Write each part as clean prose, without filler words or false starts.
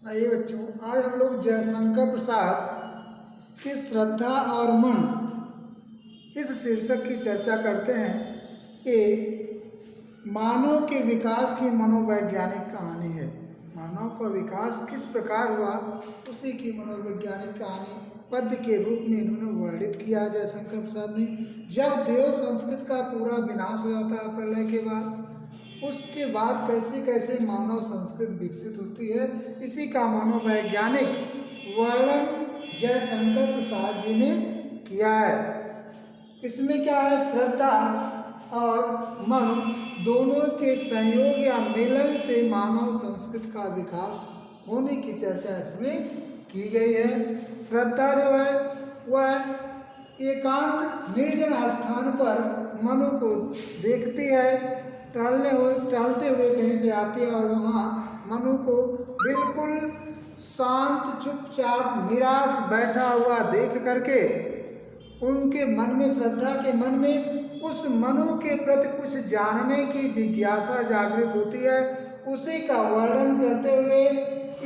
आइए बच्चों, आज हम लोग जयशंकर प्रसाद की श्रद्धा और मन इस शीर्षक की चर्चा करते हैं। ये मानव के विकास की मनोवैज्ञानिक कहानी है। मानव का विकास किस प्रकार हुआ उसी की मनोवैज्ञानिक कहानी पद्य के रूप में इन्होंने वर्णित किया जयशंकर प्रसाद ने। जब देव संस्कृत का पूरा विनाश हो जाता है प्रलय के बाद, उसके बाद कैसे कैसे मानव संस्कृति विकसित होती है, इसी का मनोवैज्ञानिक वर्णन जयशंकर प्रसाद जी ने किया है। इसमें क्या है, श्रद्धा और मन दोनों के संयोग या मिलन से मानव संस्कृति का विकास होने की चर्चा इसमें की गई है। श्रद्धा जो है वह एकांत निर्जन स्थान पर मनु को देखती है, टहलते हुए कहीं से आती है और वहाँ मनु को बिल्कुल शांत चुपचाप निराश बैठा हुआ देख करके उनके मन में, श्रद्धा के मन में उस मनु के प्रति कुछ जानने की जिज्ञासा जागृत होती है। उसी का वर्णन करते हुए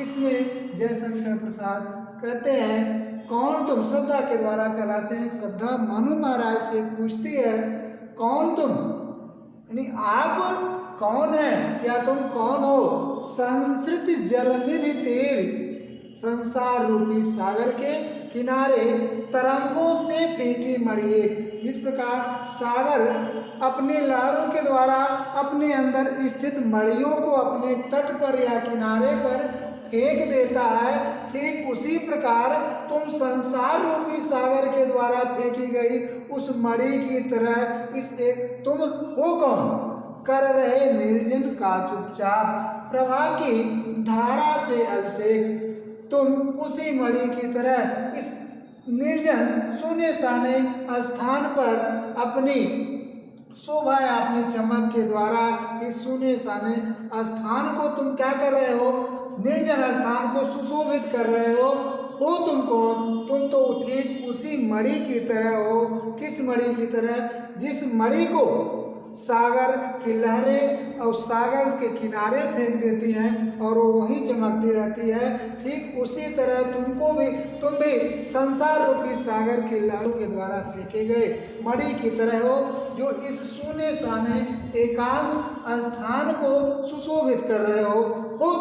इसमें जयशंकर प्रसाद कहते हैं, कौन तुम? श्रद्धा के द्वारा कहलाते हैं। श्रद्धा मनु महाराज से पूछती है, कौन तुम? यानी आप कौन है या तुम कौन हो? संस्कृत जलनिधि तीर, संसार रूपी सागर के किनारे तरंगों से फेंकी मणि। जिस प्रकार सागर अपने लहरों के द्वारा अपने अंदर स्थित मणियों को अपने तट पर या किनारे पर फेंक देता है, ठीक उसी प्रकार तुम संसार रूपी सागर के द्वारा फेंकी गई उस मणि की तरह इस एक तुम हो कौन? कर रहे निर्जन का चुपचाप प्रभा की धारा से अभिषेक, तुम उसी मणि की तरह इस निर्जन शून्य साने स्थान पर अपनी शोभा या अपनी चमक के द्वारा इस शून्य साने स्थान को तुम क्या कर रहे हो? निर्जन स्थान को सुशोभित कर रहे हो। तुम कौन? तुम तो ठीक उसी मणि की तरह हो। किस मणि की तरह? जिस मणि को सागर की लहरें और सागर के किनारे फेंक देती हैं और वो वहीं चमकती रहती है, ठीक उसी तरह तुम भी संसार रूपी सागर की लहरों के द्वारा फेंके गए मणि की तरह हो, जो इस शून्य साने एकांत स्थान को सुशोभित कर रहे हो।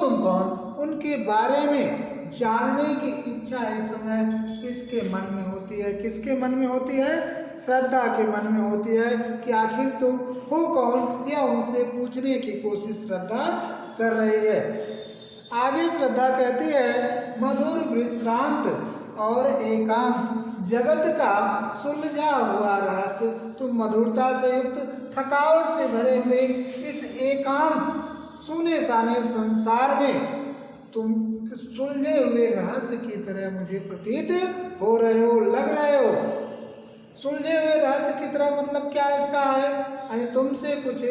तुम कौन? उनके बारे में जानने की इच्छा इस समय किसके मन में होती है? किसके मन में होती है? श्रद्धा के मन में होती है कि आखिर तुम हो कौन, या उनसे पूछने की कोशिश श्रद्धा कर रही है। आगे श्रद्धा कहती है, मधुर विश्रांत और एकांत जगत का सुलझा हुआ रहस्य, तुम मधुरता से युक्त थकावट से भरे हुए इस एकांत शून्य साने संसार में तुम सुलझे हुए रहस्य की तरह मुझे प्रतीत हो रहे हो, लग रहे हो। सुलझे हुए रहस्य की तरह मतलब क्या इसका है? यानी तुमसे कुछ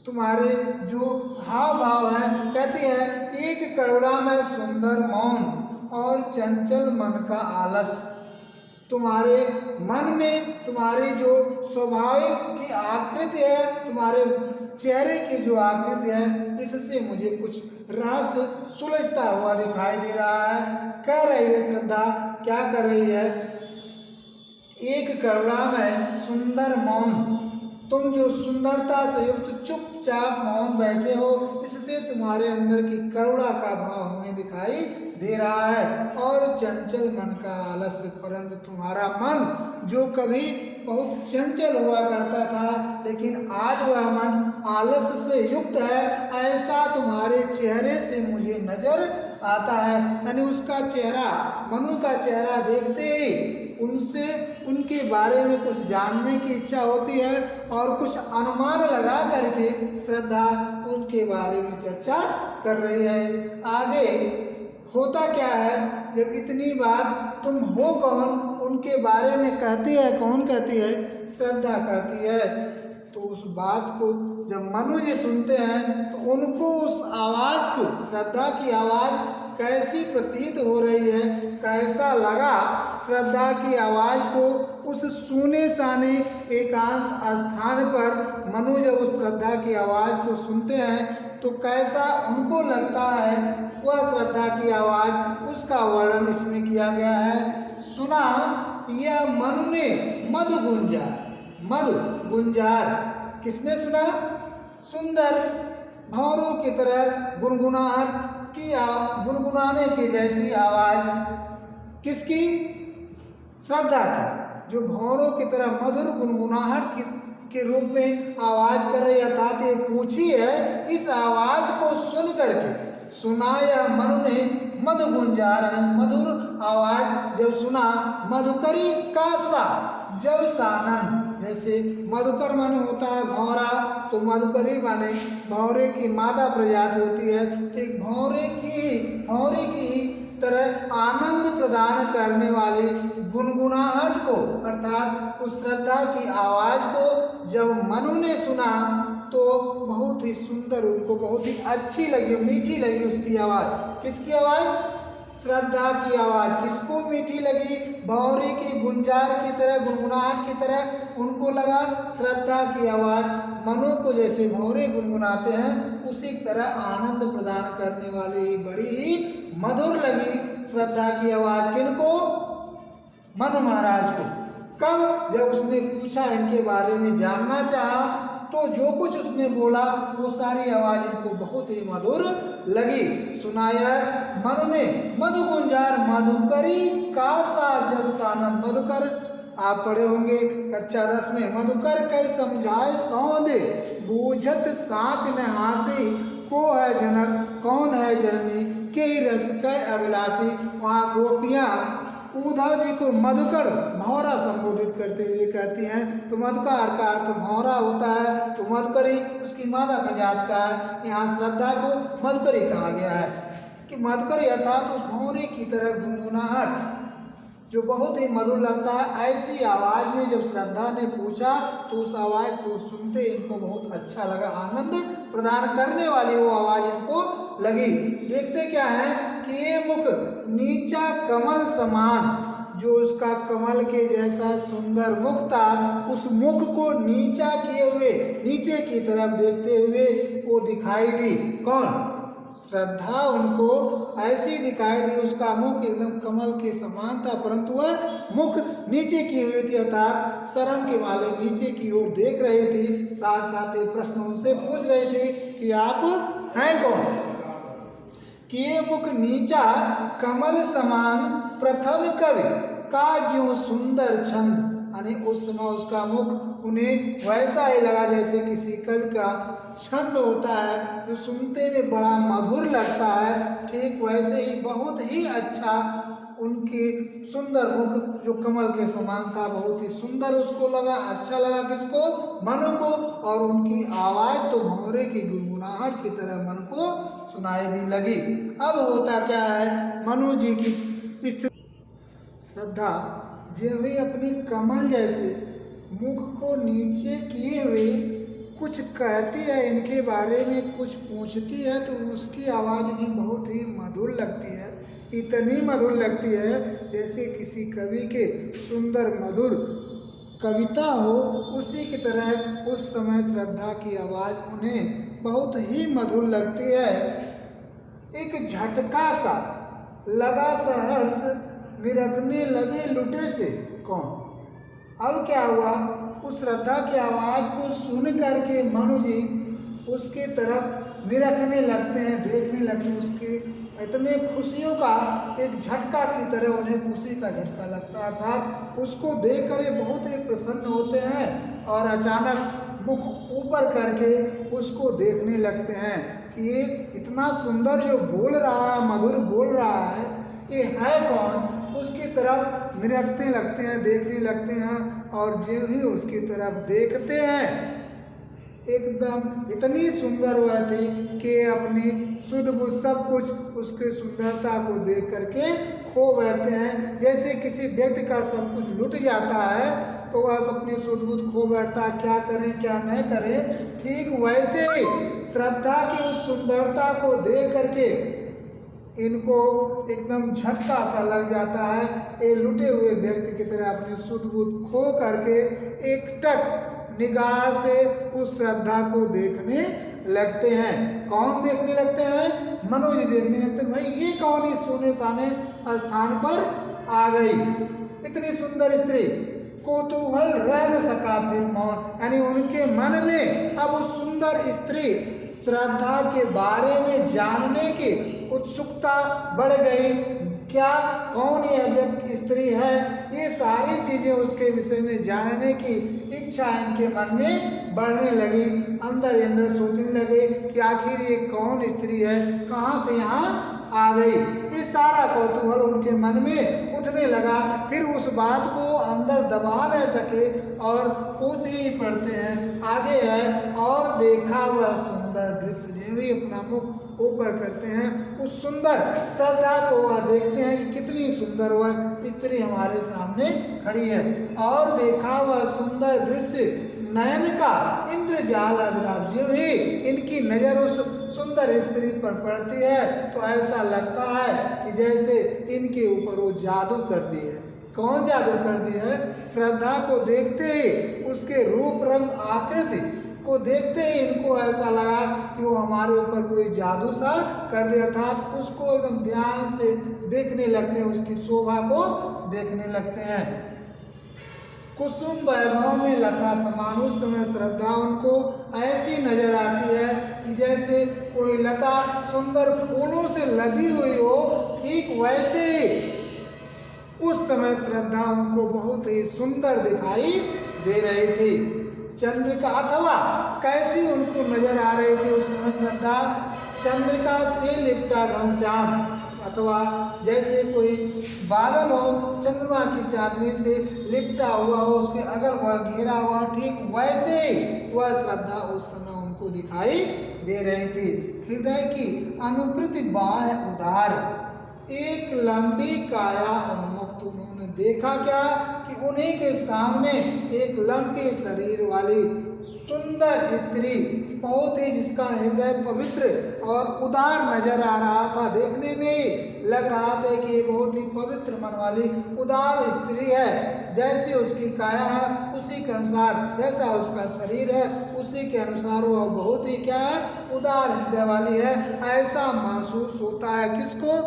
तुम्हारे जो हाव भाव है, कहती है, एक करुणा में सुंदर मौन और चंचल मन का आलस, तुम्हारे मन में तुम्हारी जो स्वाभाविक की आकृति है, तुम्हारे चेहरे की जो आकृति है, इससे मुझे कुछ रहस्य सुलझता हुआ दिखाई दे रहा है। कह रही है श्रद्धा, क्या कर रही है? एक करुणा में सुंदर मौन, तुम जो सुंदरता से युक्त चुपचाप मौन बैठे हो, इससे तुम्हारे अंदर की करुणा का भाव हमें दिखाई दे रहा है। और चंचल मन का आलस्य, परंतु तुम्हारा मन जो कभी बहुत चंचल हुआ करता था, लेकिन आज वह मन आलस्य से युक्त है, ऐसा तुम्हारे चेहरे से मुझे नजर आता है। यानी उसका चेहरा, मनु का चेहरा देखते ही उनसे उनके बारे में कुछ जानने की इच्छा होती है और कुछ अनुमान लगा करके श्रद्धा उनके बारे में चर्चा कर रही है। आगे होता क्या है, जब इतनी बात तुम हो कौन उनके बारे में कहती है, कौन कहती है? श्रद्धा कहती है। तो उस बात को जब मनु जी सुनते हैं तो उनको उस आवाज़ को, श्रद्धा की आवाज़ कैसी प्रतीत हो रही है, कैसा लगा श्रद्धा की आवाज़ को उस सूने साने एकांत स्थान पर। मनु जब उस श्रद्धा की आवाज़ को सुनते हैं तो कैसा उनको लगता है वह श्रद्धा की आवाज, उसका वर्णन इसमें किया गया है। सुना यह मनु ने मधु गुंजार, मधु गुंजार किसने सुना? सुंदर भंवरों की तरह गुनगुनाहट की गुनगुनाने की जैसी आवाज किसकी? श्रद्धा की, जो भंवरों की तरह मधुर गुनगुनाहट के रूप में आवाज कर रही, अर्थात ये पूछी है। इस आवाज को सुन करके सुनाया मनु ने मधु गुंजार, मधुर आवाज जब सुना, मधुकरी का सा जब सानन, जैसे मधुकर माने होता है भौरा, तो मधुकरी माने भौरे की मादा प्रजाति होती है। एक भौरे की तरह आनंद प्रदान करने वाले गुनगुनाहट को, अर्थात उस श्रद्धा की आवाज को जब मनु ने सुना तो बहुत ही सुंदर, उनको बहुत ही अच्छी लगी, मीठी लगी उसकी आवाज। किसकी आवाज? श्रद्धा की आवाज। किसको मीठी लगी? भौरे की गुंजार की तरह, गुनगुनाहट की तरह उनको लगा श्रद्धा की आवाज। मनु को जैसे भौरे गुनगुनाते हैं उसी तरह आनंद प्रदान करने वाली बड़ी ही मधुर लगी श्रद्धा की आवाज। किनको? मनु महाराज को। कब? जब उसने पूछा, इनके बारे में जानना चाहा, तो जो कुछ उसने बोला वो सारी आवाज इनको बहुत ही मधुर लगी। सुनाया मनु ने मधु गुंजार, मधुकरी का सा जब सानन। मधुकर आप पढ़े होंगे कक्षा 10 में। मधुकर कई समझाए सौंदे, बूझत साच न हासी, को है जनक कौन है जननी, के रस कै अभिलाषी। वहाँ गोपियाँ उद्धव जी को मधुकर भौरा संबोधित करते हुए कहती हैं। तो मधुकर का अर्थ भौरा होता है, तो मधुकरी उसकी मादा प्रजाति का है। यहाँ श्रद्धा को मधुकरी कहा गया है कि मधुकरी अर्थात उस भौरे की तरह गुनगुनाहट जो बहुत ही मधुर लगता है। ऐसी आवाज में जब श्रद्धा ने पूछा तो उस आवाज को सुनते इनको बहुत अच्छा लगा, आनंद प्रदान करने वाली वो आवाज इनको लगी। देखते क्या है कि ये मुख नीचा कमल समान, जो उसका कमल के जैसा सुंदर मुख था, उस मुख को नीचा किए हुए, नीचे की तरफ देखते हुए वो दिखाई दी। कौन? श्रद्धा उनको ऐसी दिखाई दी। उसका मुख एकदम कमल के समान था, परंतु वह मुख नीचे की हुई थी, अर्थात शर्म के मारे नीचे की ओर देख रही थी। साथ साथ ये प्रश्न उनसे पूछ रही थी कि आप हैं कौन? कि ये मुख नीचा कमल समान, प्रथम कवि का ज्यों सुंदर छंद। यानी उस समय उसका मुख उन्हें वैसा ही लगा जैसे किसी कवि का छंद होता है जो सुनते में बड़ा मधुर लगता है। ठीक वैसे ही बहुत ही अच्छा उनके सुंदर मुख जो कमल के समान था, बहुत ही सुंदर उसको लगा, अच्छा लगा। किसको? मनु को। और उनकी आवाज तो भंवरे की गुनगुनाहट की तरह मन को सुनाई दी लगी। अब होता क्या है, मनु जी की श्रद्धा जब भी अपनी कमल जैसे मुख को नीचे किए हुए कुछ कहती है, इनके बारे में कुछ पूछती है, तो उसकी आवाज़ इन्हें बहुत ही मधुर लगती है। इतनी मधुर लगती है जैसे किसी कवि के सुंदर मधुर कविता हो, उसी की तरह उस समय श्रद्धा की आवाज़ उन्हें बहुत ही मधुर लगती है। एक झटका सा लगा सहर्ष, निरखने लगे लुटे से। कौन? अब क्या हुआ? उस श्रद्धा की आवाज को सुन करके मनु जी उसके तरफ निरखने लगते हैं, देखने लगते हैं। उसके इतने खुशियों का एक झटका की तरह उन्हें खुशी का झटका लगता है, अर्थात उसको देख कर बहुत ही प्रसन्न होते हैं और अचानक मुख ऊपर करके उसको देखने लगते हैं कि ये इतना सुंदर जो बोल रहा है, मधुर बोल रहा है, ये है कौन? उसकी तरफ निरखते लगते हैं, देखने लगते हैं। और जो ही उसकी तरफ देखते हैं एकदम इतनी सुंदर वह थी कि अपनी शुद्ध बुद्ध सब कुछ उसके सुंदरता को देख करके खो बैठते हैं। जैसे किसी व्यक्ति का सब कुछ लुट जाता है तो वह अपनी शुद्ध बुद्ध खो बैठता है, क्या करें क्या नहीं करें। ठीक वैसे ही श्रद्धा की उस सुंदरता को देख करके इनको एकदम झटका सा लग जाता है। ये लुटे हुए व्यक्ति की तरह अपनी शुद्ध बुद्ध खो करके एकटक निगाह से उस श्रद्धा को देखने लगते हैं। कौन देखने लगते हैं? मनोज देखने लगते हैं, भाई ये कौन इस सोने साने स्थान पर आ गई, इतनी सुंदर स्त्री। कौतूहल रह न सका फिर मौन, यानी उनके मन में अब उस सुंदर स्त्री श्रद्धा के बारे में जानने की उत्सुकता बढ़ गई। क्या, कौन यह स्त्री है, ये सारी चीजें उसके विषय में जानने की इच्छा इनके मन में बढ़ने लगी। अंदर ही अंदर सोचने लगे कि आखिर ये कौन स्त्री है, कहाँ से यहाँ आ गई। ये सारा कौतूहल उनके मन में उठने लगा। फिर उस बात को अंदर दबा न सके और पूछ ही पड़ते हैं। आगे है, और देखा वह सुंदर दृश्य, भी अपना मुख ऊपर करते हैं, उस सुंदर श्रद्धा को वह देखते हैं कि कितनी सुंदर वह स्त्री हमारे सामने खड़ी है। और देखा वह सुंदर दृश्य नयन का इंद्रजाल अभिलाष, जो भी इनकी नजर उस सुंदर स्त्री पर पड़ती है तो ऐसा लगता है कि जैसे इनके ऊपर वो जादू कर दी है। कौन जादू कर दी है? श्रद्धा को देखते ही, उसके रूप रंग आकृति को देखते ही इनको ऐसा लगा कि वो हमारे ऊपर कोई जादू सा कर दिया था। उसको एकदम ध्यान से देखने लगते हैं, उसकी शोभा को देखने लगते हैं। कुसुम वैभव में लता समान, उस समय श्रद्धा उनको ऐसी नजर आती है कि जैसे कोई लता सुंदर फूलों से लदी हुई हो, ठीक वैसे ही उस समय श्रद्धा उनको बहुत ही सुंदर दिखाई दे रही थी। चंद्रिका, अथवा कैसी उनको नजर आ रही थी उस समय श्रद्धा? चंद्रिका से लिपटा घनश्याम, अथवा जैसे कोई बादल हो चंद्रमा की चांदनी से लिपटा हुआ हो, उसके अगल बगल घेरा हुआ, ठीक वैसे ही वह श्रद्धा उस समय उनको दिखाई दे रही थी। हृदय की अनुकृति बाह उदार, एक लंबी काया उन्मुक्त, उन्होंने देखा क्या कि उन्हीं के सामने एक लंबे शरीर वाली सुंदर स्त्री, बहुत ही जिसका हृदय पवित्र और उदार नजर आ रहा था। देखने में लग रहा था कि ये बहुत ही पवित्र मन वाली उदार स्त्री है। जैसे उसकी काया है उसी के अनुसार, जैसा उसका शरीर है उसी के अनुसार वो बहुत ही क्या है, उदार हृदय वाली है। ऐसा महसूस होता है किसको?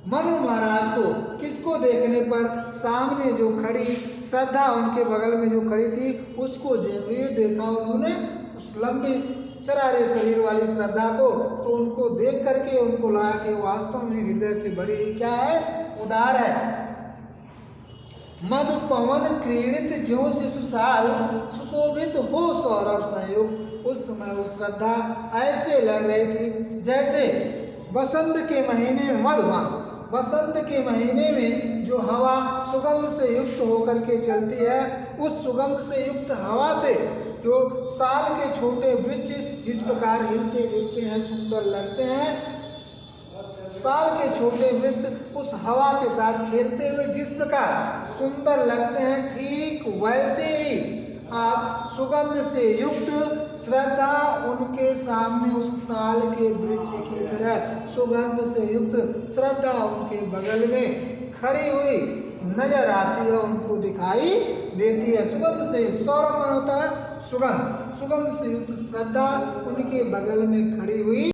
मनु महाराज को। किसको देखने पर? सामने जो खड़ी श्रद्धा, उनके बगल में जो खड़ी थी उसको जब ये देखा उन्होंने, उस लंबी शरारे शरीर वाली श्रद्धा को, तो उनको देख करके उनको लगा कि वास्तव में हृदय से बड़ी क्या है, उदार है। मधु पवन क्रीड़ित ज्यों शिशुशाल, सुशोभित हो सौरभ संयुक्त। उस समय वो श्रद्धा ऐसे लग रही थी जैसे बसंत के महीने में मधुमास, बसंत के महीने में जो हवा सुगंध से युक्त होकर के चलती है, उस सुगंध से युक्त हवा से जो साल के छोटे वृक्ष जिस प्रकार हिलते हिलते हैं, सुंदर लगते हैं, साल के छोटे वृक्ष उस हवा के साथ खेलते हुए जिस प्रकार सुंदर लगते हैं, ठीक वैसे ही आप सुगंध से युक्त श्रद्धा उनके सामने उस साल के वृक्ष की तरह सुगंध से युक्त श्रद्धा उनके बगल में खड़ी हुई नजर आती है, उनको दिखाई देती है। सुगंध से युक्त, सौरभ मन होता है सुगंध, सुगंध से युक्त श्रद्धा उनके बगल में खड़ी हुई